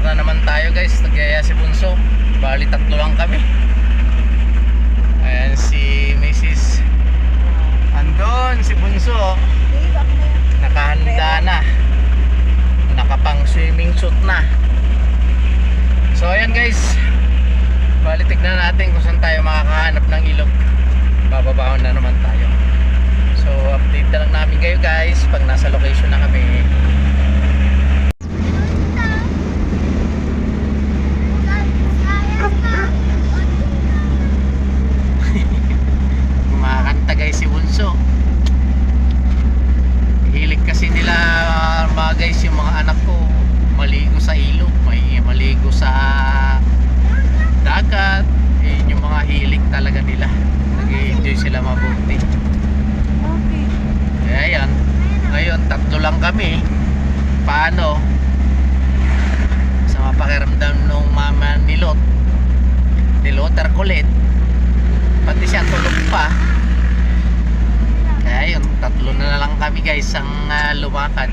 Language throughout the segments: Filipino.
na naman tayo guys. Nagyaya si Bunso. Bali tatlo lang kami. Ayan si Mrs. Andon si Bunso. Nakahanda na. Nakapang swimming suit na. So ayan guys. Bali tignan natin kung saan tayo makakahanap ng ilog. Bababaon na naman tayo. So update na lang namin kayo guys pag nasa location na kami. Kumakanta guys si Bunso. Hilig kasi nila mga guys yung mga anak ko maligo sa ilog, maligo sa dagat. Yung mga hilig talaga nila. Nag-enjoy sila mabuti. Okay. Ayan. Ngayon tatlo lang kami. Paano? Sa mapakiramdam nung mama ni Loter kulit. Pati siya tulog pa. Kaya yun, tatlo na lang kami guys ang lumakad.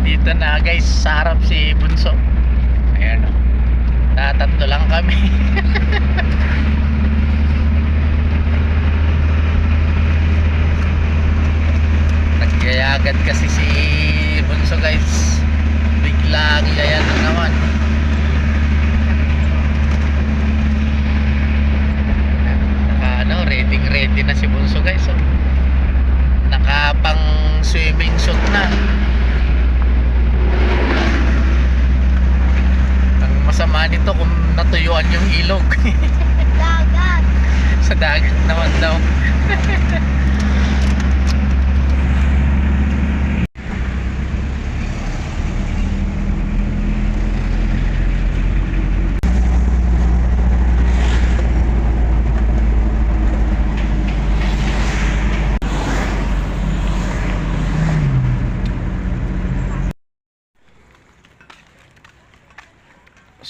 Dito na guys sa harap si Bunso. Ayan o. Tatlo lang kami. Nagyayagad kasi si Bunso guys. Biglang yayan na naman. Ready na si Bunso guys. Oh. Nakapang swimming suit na. Masama nito kung natuyuan yung ilog. Dagat. Sa dagat naman daw.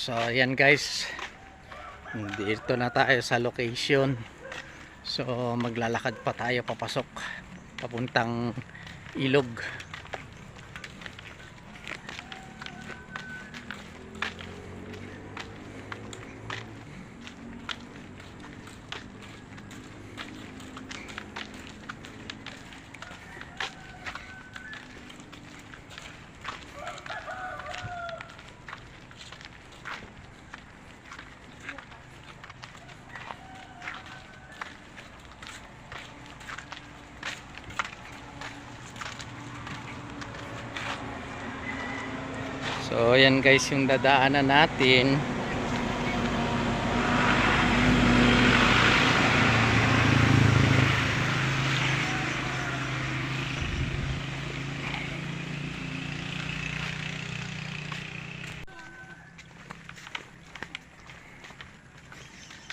So ayan guys, dito na tayo sa location. So maglalakad pa tayo papasok papuntang ilog. So ayan guys yung dadaanan natin.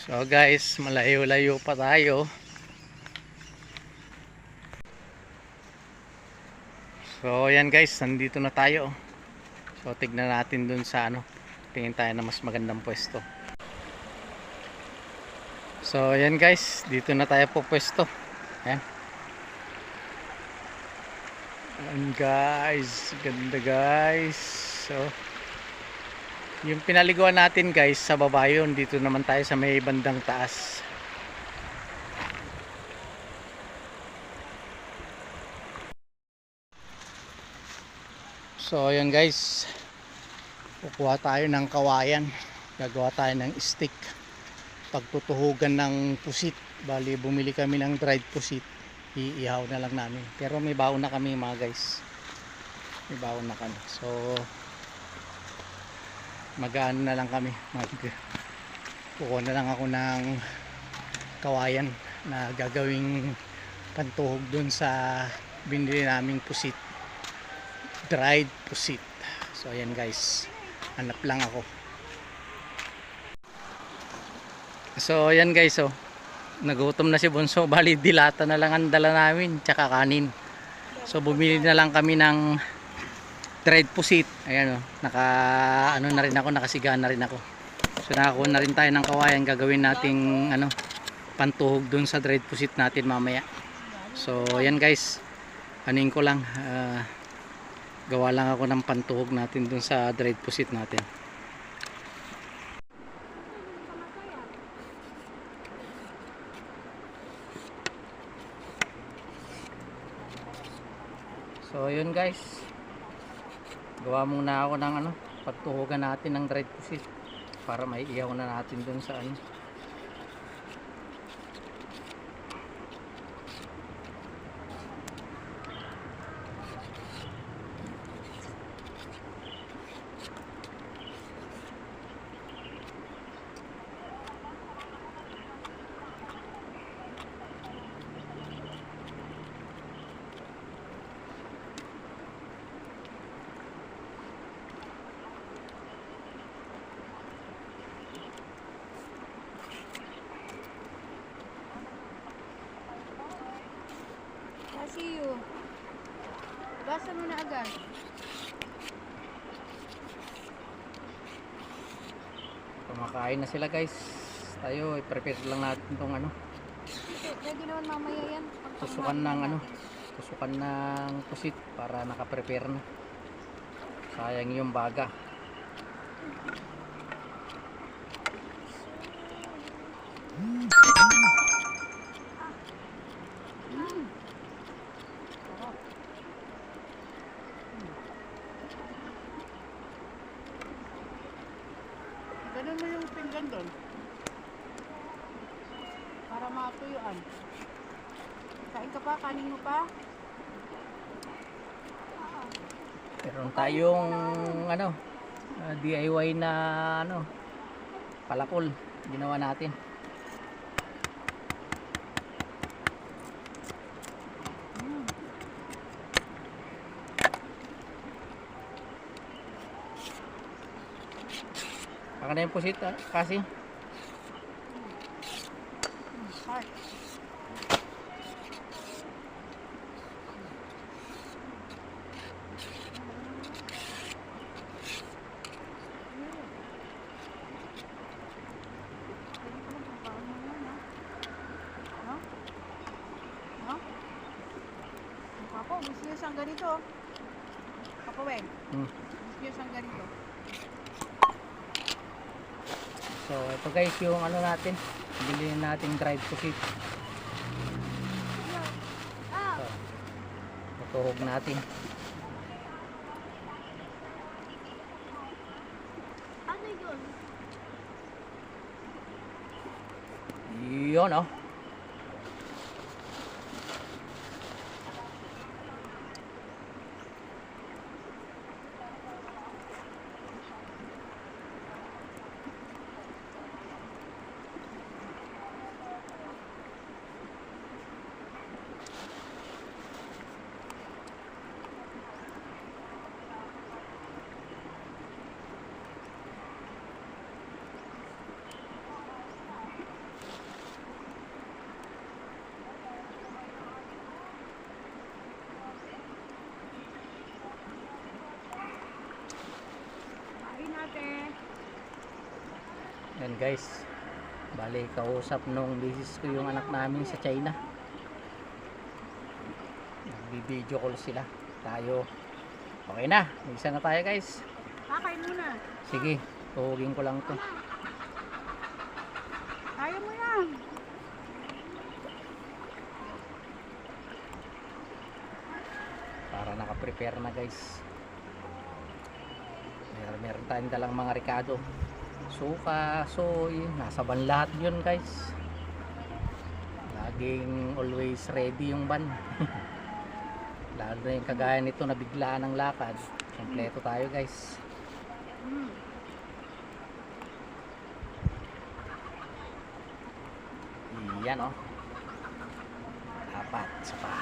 So guys, malayo-layo pa tayo. So ayan guys, nandito na tayo. So tignan natin dun sa tingin tayo na mas magandang pwesto. So ayan guys, dito na tayo po pwesto. Ayan. Ayan guys, ganda guys. So yung pinaliguan natin guys sa baba yun, dito naman tayo sa may bandang taas. So ayan guys, kukuha tayo ng kawayan, gagawa tayo ng stick pagtutuhugan ng pusit. Bali bumili kami ng dried pusit, iihaw na lang namin, pero may baon na kami mga guys, may baon na kami. So magaan na lang kami, kukuha na lang ako ng kawayan na gagawing pantuhog dun sa binili naming pusit, dried pusit. So ayan guys, hanap lang ako. So ayan guys, oh, nagutom na si Bunso, bali dilata na lang ang dala namin tsaka kanin. So bumili na lang kami ng dried pusit. Ayan, oh, naka ano na rin ako, nakasiga na rin ako. So nakakuha na rin tayo ng kawayan, gagawin nating ano, pantuhog dun sa dried pusit natin mamaya. So ayan guys, anin ko lang, gawa lang ako ng pantuhog natin dun sa dried pusit natin. So yun guys, gawa muna ako ng ano, pagtuhugan natin ng dried pusit para may ihaw na natin dun sa ano. See you. Basa mo na agad. Kumakain na sila guys. Tayo i-prepare lang natin tong ano, Ready naman mamaya yan. tusukan ng ano, tusukan ng pusit para naka-prepare na. Sayang yung baga. Ganun mo yung pinggan doon. Para matuyuan. Kain ka pa? Kanin mo pa? Meron tayong ano, DIY na ano, palakol ginawa natin. Baka na yung pusit kasi. Hi. Ako, gusto niya siyang ganito. Kapaweng. Gusto niya siyang ganito. So ito guys yung ano natin, bilhin natin dried pusit. So, tutuhog natin. Ano yun? Yun oh. Yan guys, bali kausap nung bisis ko yung anak namin sa China. Nagbi-video call sila. Tayo, okay na, isa na tayo guys. Kakain muna. Sige, tuhugin ko lang to. Kaya mo yan. Para naka-prepare na guys. Meron tayong dalang mga ricado, suka, soy, nasa ban lahat yun guys. Laging always ready yung ban. Lalo na yung kagaya nito na biglaan ng lakad, kompleto tayo guys. Yan oh, apat sa pa.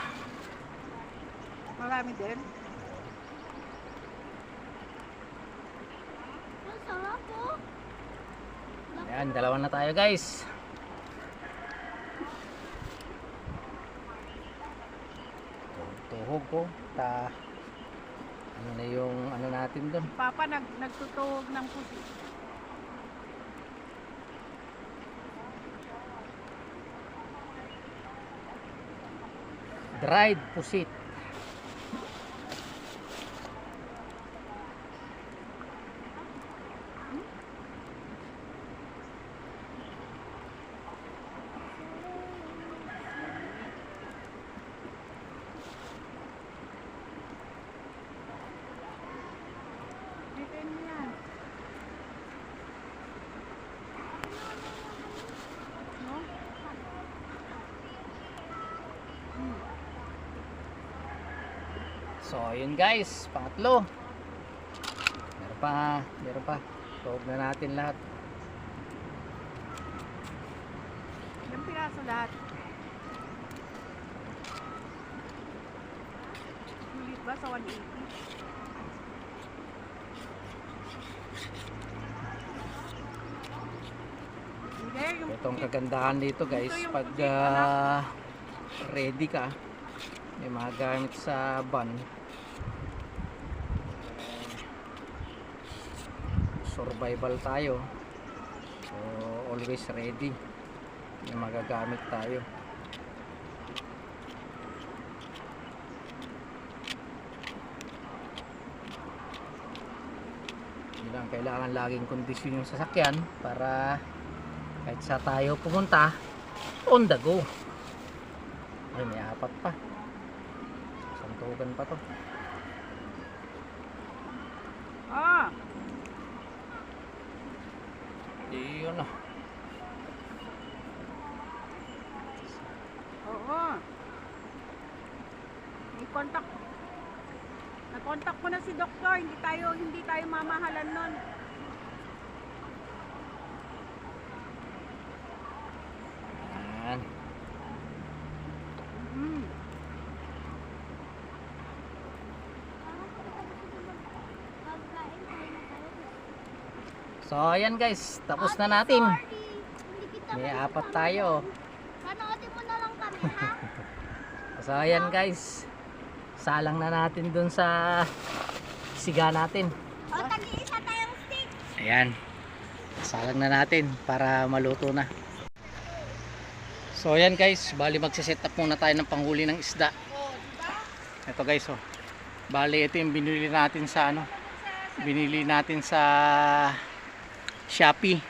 Marami din. Ang sarap po. Ayan, dalawa na tayo guys. Tuhog ko. Ano na yung ano natin doon? Papa nagtutuhog ng pusi. Dried pusit. Bitin mo yan. No? So ayun guys, pangatlo. Meron pa. Tuhog na natin lahat. Yung piraso lahat. Ulit ba sa 180? Hindi, yung Itong kagandahan dito guys, Ito yung pag pusit, anak. ready ka, may mga gamit sa van, survival tayo, so always ready, may magagamit tayo. Yun lang, kailangan laging kondisyon yung sasakyan para kahit sa tayo pumunta, on the go. Ay, may apat pa. Santugan pa to. Ah, Yun na. oo. May contact. Na-contact mo na si doktor, hindi tayo mamahalan nun. Yan. Mm. Pagkain tayo na tayo. So ayan guys, tapos na natin. Sorry. Hindi kita May maintindihan. apat tayo. Panoodin mo na lang kami, ha? So ayan guys, salang na natin dun sa siga natin. O, tag-iisa tayong stick. Ayan, salang na natin para maluto na. So ayan guys, bali magsiset up muna tayo ng panghuli ng isda. Ito guys, oh. Bali ito yung binili natin sa binili natin sa Shopee.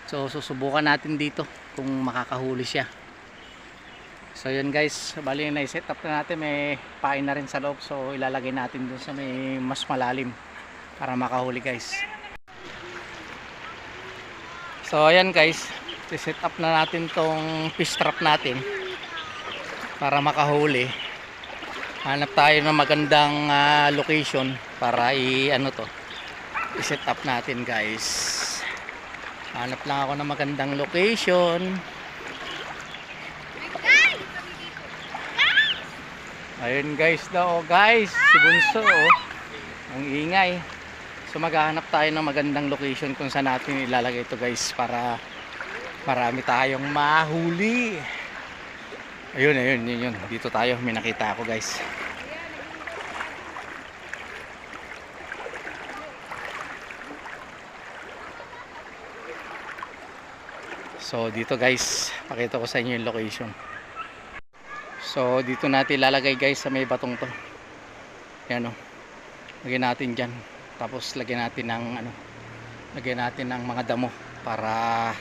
So susubukan natin dito kung makakahuli siya. So yun guys, bali na-set up na natin, may pain na rin sa loob, so ilalagay natin dun sa may mas malalim para makahuli guys. So ayan guys, set up na natin tong fish trap natin para makahuli. Hanap tayo ng magandang location para i-set up natin guys. Hanap lang ako ng magandang location. Ayun guys daw, guys, si Bunso, oh. Ang ingay. So maghahanap tayo ng magandang location kung saan natin ilalagay ito guys para marami tayong mahuli. Ayun. Dito tayo, may nakita ako guys. So dito guys, pakita ko sa inyo yung location. So dito natin ilalagay guys sa may batong to. Yan, oh. Lagyan natin dyan. Tapos lagyan natin ng mga damo para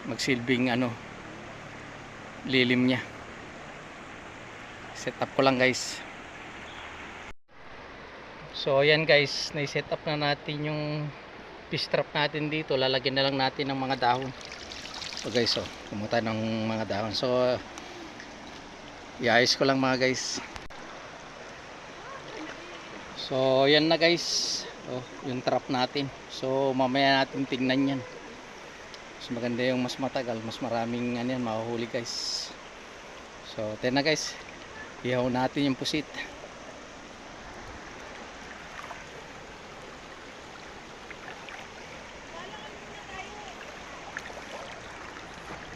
magsilbing lilim niya. Set up ko lang guys. So ayan guys, na-set up na natin yung fish trap natin dito. Lalagyan na lang natin ng mga dahon. So guys, kumuha ng mga dahon. So iayos ko lang mga guys. So yan na guys, yung trap natin. So mamaya natin tingnan yan. So maganda yung mas matagal, mas maraming mahuhuli guys. So tayo na guys, Ihaw natin yung pusit.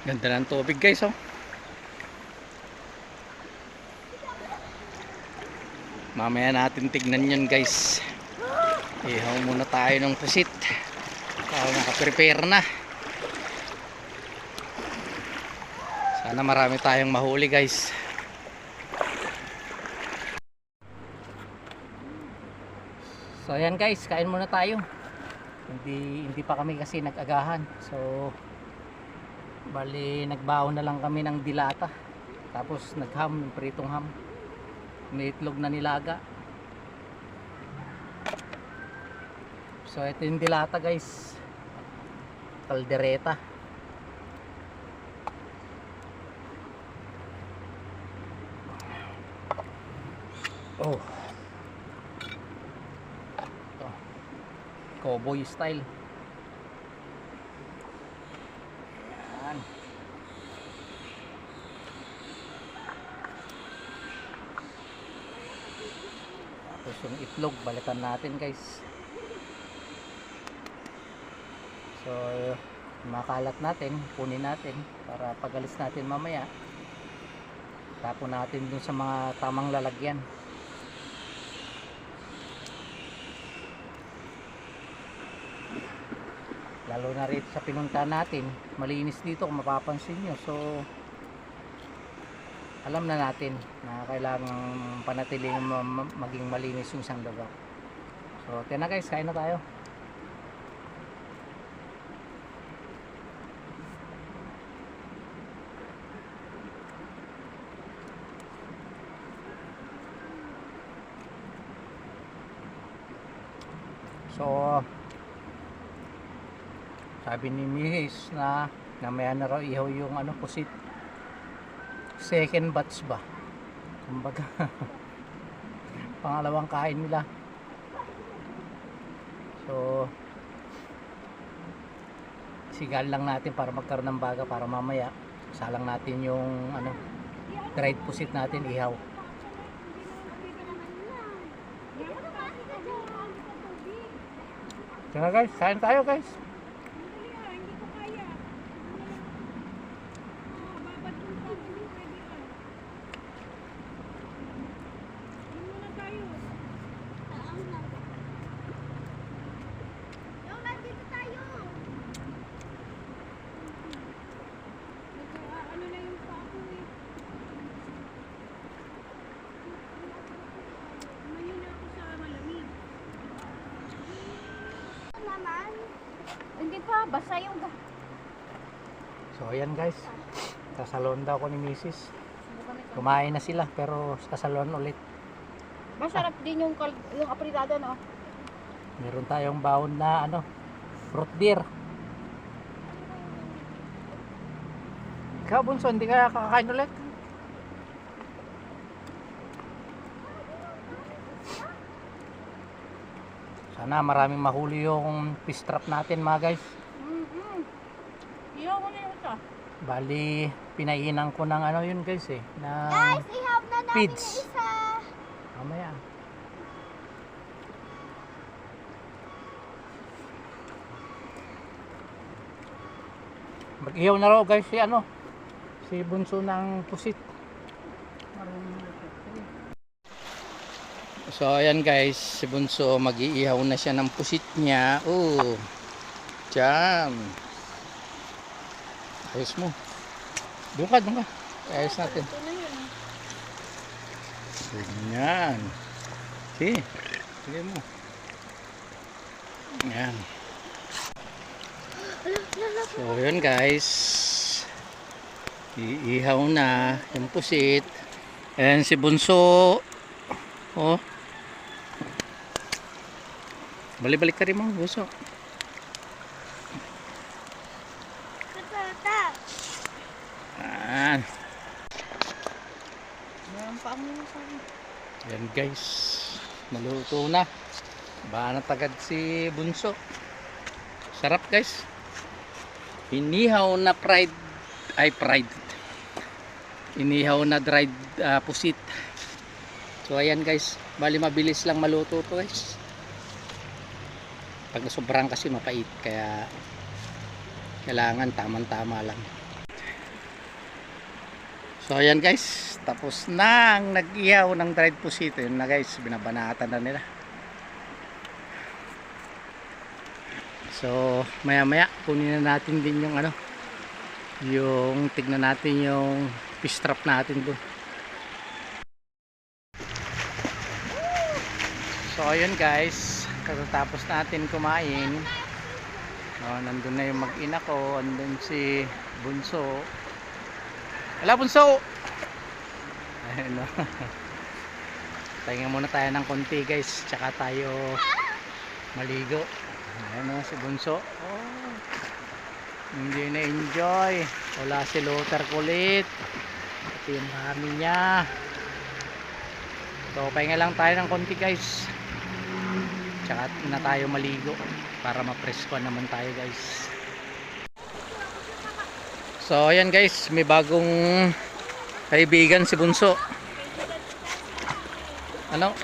Ganda ng tubig guys, oh. Mamaya natin tignan yun guys. Ihaw muna tayo ng pusit para nakaprepare na. Sana marami tayong mahuli guys. So ayan guys, kain muna tayo. Hindi pa kami kasi nag-agahan. So bali nagbaon na lang kami ng dilata. Tapos nagham, pritong ham. May itlog na nilaga. So ito yung dilata guys. Kaldereta. Oh. Ito. Cowboy style. Yan. Tapos yung itlog, balikan natin guys. So, makalat natin, kunin natin para pagalis natin mamaya. Tapon natin dun sa mga tamang lalagyan. Lalo na rito sa pinunta natin, malinis dito kung mapapansin nyo. So alam na natin na kailangan panatiling maging malinis yung isang lugar. So kaya na guys, kain na tayo. So sabi ni Mihis na namaya na raw ihaw yung pusit. Second batch ba? Kumbaga pangalawang kain nila. So sigal lang natin para magkaroon ng baga para mamaya salang natin yung dried pusit natin ihaw. Tara guys, kain tayo guys. Hindi pa, basa yung So ayan guys, sasalon daw ko ni Mrs. Kumain na sila pero sasalon ulit. masarap din yung apritada, no? Meron tayong baon na fruit beer. Ikaw Bunso, hindi ka kakakain ulit? Sana maraming mahuli yung fish trap natin mga guys. Ihaw ko na yung isa. Bali, pinainan ko ng yun guys na Guys, ihap na natin feeds. yung isa. Mamaya. Mag-ihaw na raw guys si Bunso ng pusit. So ayan guys, si Bunso mag-iihaw na siya ng pusit niya. Oh. Jam. Ayos mo. Doon ka. Ayos natin. Ito na yun. Ganyan. See? Sige mo. Yan. So yun guys. Iihaw na yung pusit. Ayan si Bunso. Oh. Balik-balik ka rin mo, Bunso. Tata. Ayan. Meron pa ang sabi. Yan guys. Naluto na. Banat agad si Bunso. Sarap guys. Inihaw na inihaw na dried pusit. So ayan guys, bali mabilis lang maluto to guys. Pag sobrang kasi mapait, kaya kailangan tamang-tama lang. So ayan guys, tapos na ang nag-ihaw ng dried pusito. Yun na guys, binabanatan na nila. So maya maya kunin na natin din yung ano, yung tignan natin yung fish trap natin doon. So ayun guys, katapos natin kumain, nandun na yung mag-ina ko, andun si Bunso. Wala Bunso! Ayun o. Tingnan muna tayo ng konti guys, tsaka tayo maligo. Ayun o si Bunso. Oh, hindi na enjoy. Wala si Luther kulit. Ito yung kami niya. So pahinga lang tayo ng konti guys, tsaka na tayo maligo para ma-presko naman tayo guys. So ayan guys, may bagong kaibigan si Bunso. Ano?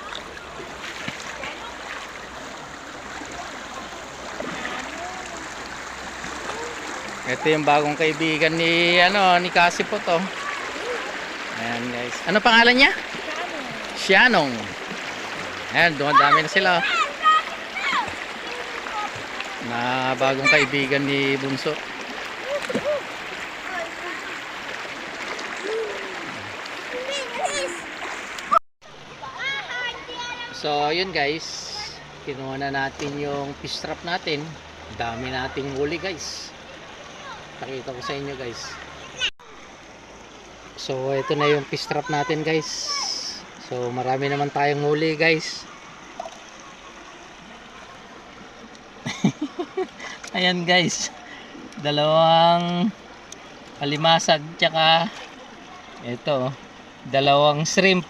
Ito yung bagong kaibigan ni ni Cassie po to. Ayan guys. Ano pangalan niya? Xianong. Ayan, dumadami na sila. Na bagong kaibigan ni Bunso. So yun guys, kinuha na natin yung fish trap natin. Dami nating huli guys. Pakita ko sa inyo guys. So ito na yung fish trap natin guys. So marami naman tayong huli guys. Ayan guys, dalawang alimasag, tsaka ito, dalawang shrimp.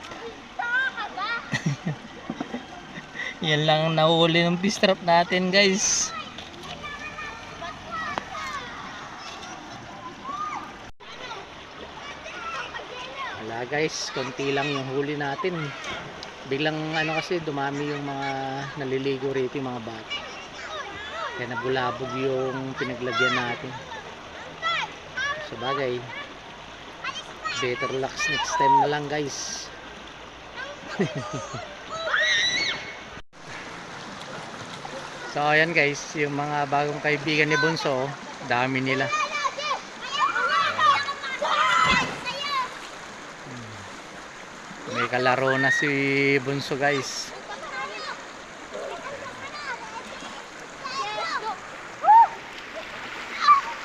Yan lang ang nahuli ng fish trap natin guys. Wala guys, konti lang yung huli natin. Biglang kasi dumami yung mga naliligo rito, yung mga bata. Kaya nabulabog yung pinaglagyan natin. So bagay, better luck next time na lang guys. So ayan guys, yung mga bagong kaibigan ni Bunso, dami nila. May kalaro na si Bunso guys.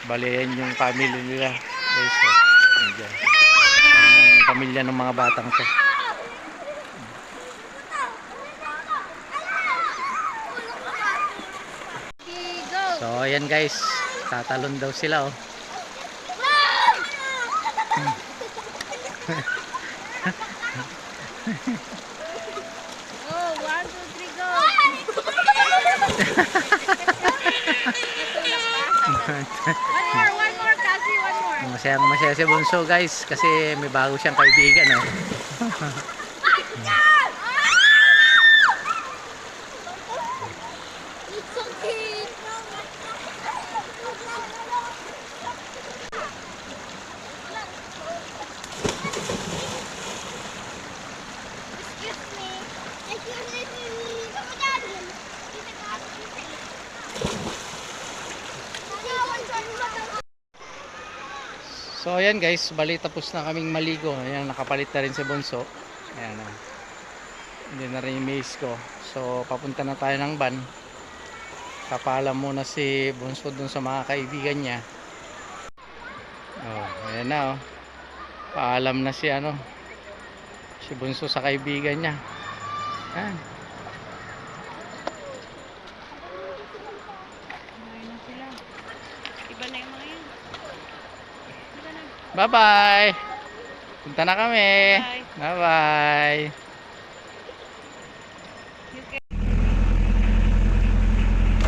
Bali yan yung family nila guys. Yung pamilya ng mga batang to. So ayan guys, tatalon daw sila oh. Oh, 1, 2, 3, go! One more, Cassie, one more. Masaya si Bunso guys, kasi may bago siyang kaibigan oh. It's okay. Excuse me. Excuse me. Come on, Daddy. So ayan guys, bali tapos na kaming maligo. Ayan, nakapalit na rin si Bunso. Ayan oh. Hindi na rin yung maze ko. So papunta na tayo ng van. Papaalam muna si Bunso dun sa mga kaibigan niya. Oh, ayan na oh. Paalam na si si Bunso sa kaibigan niya. Ayan. Kumain na sila. Iba na yung mga yan. Iba na. Bye bye. Punta na kami. Bye. Bye bye.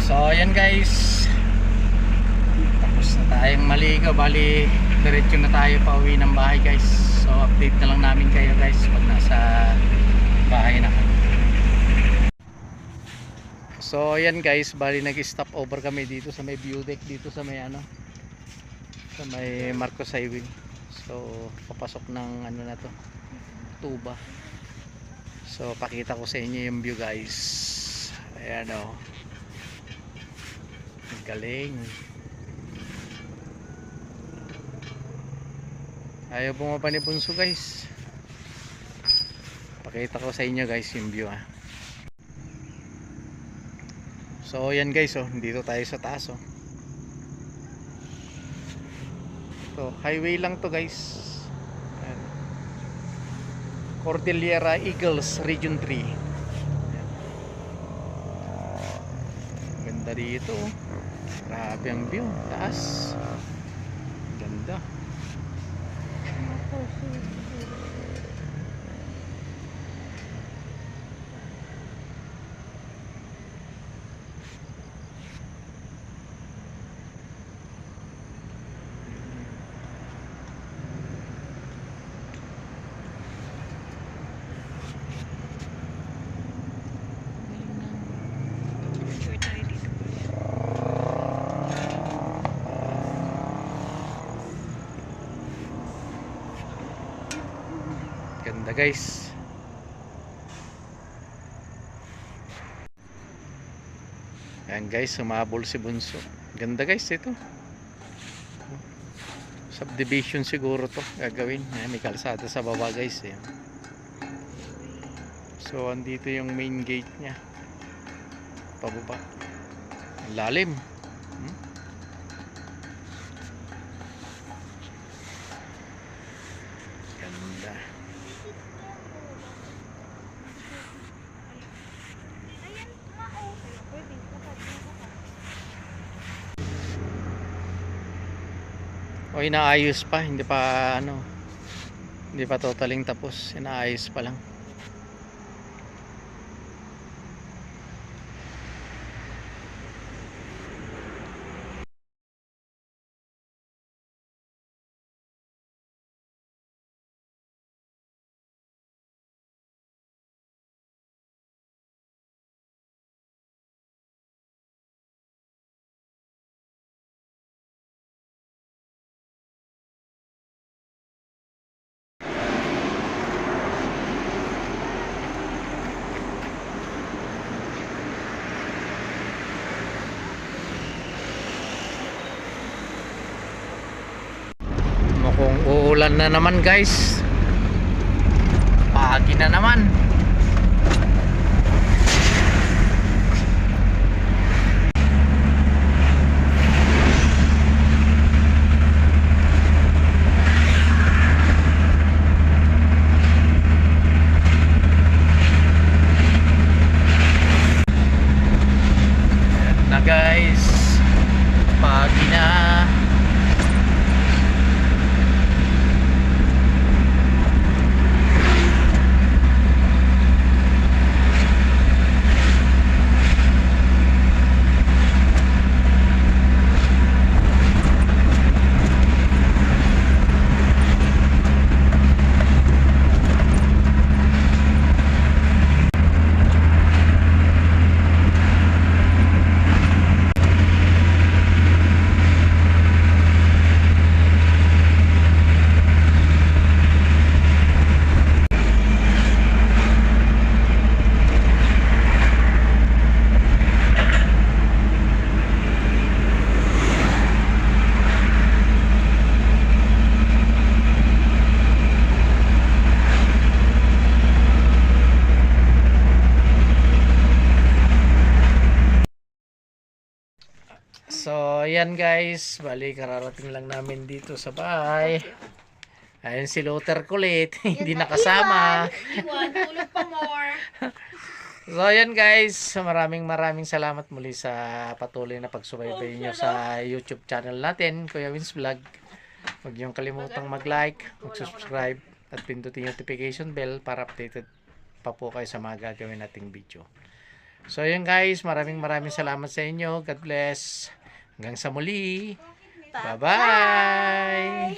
So ayan guys, tapos na tayong maligo. Bali diretso na tayo pa uwi ng bahay guys. So update na lang namin kayo guys pag nasa bahay na. So ayan guys, bali nag-stop over kami dito sa may view deck dito sa may ano, sa may Marcos Highway. So papasok ng ano na to, tuba. So pakita ko sa inyo yung view guys. Ayan o, galing. Ayaw bumaba ni Bunso guys. Pakita ko sa inyo guys yung view ha. So yan guys, oh, dito tayo sa taas oh. So highway lang to guys. Ayan. Cordillera Eagles Region 3. Ayan. Ganda dito oh. Grabe ang view, taas. Ganda. Ganda guys. Ayan guys, sumabol si Bunso. Ganda guys ito. Subdivision siguro to gagawin. Ayan, may kalsada sa baba guys. Ayan. So andito yung main gate nya. Pababa. Ang lalim. Ganda. O inaayos pa, hindi pa ano, hindi pa totaling tapos, inaayos pa lang. Mukhang uulan na naman guys. Pagi na naman. Ayan na guys. Pagi na. So, ayan guys, bali kararating lang namin dito sa bahay. Ayun si Luther kulit, hindi nakasama. Iwan, tulog pa more. So, ayan guys, maraming salamat muli sa patuloy na pagsubaybay nyo sa YouTube channel natin, Kuya Wins Vlog. Huwag niyong kalimutang mag-like, mag-subscribe, at pindutin yung notification bell para updated pa po kayo sa mga gagawin nating video. So, ayan guys, maraming salamat sa inyo. God bless. Hanggang sa muli. Bye-bye!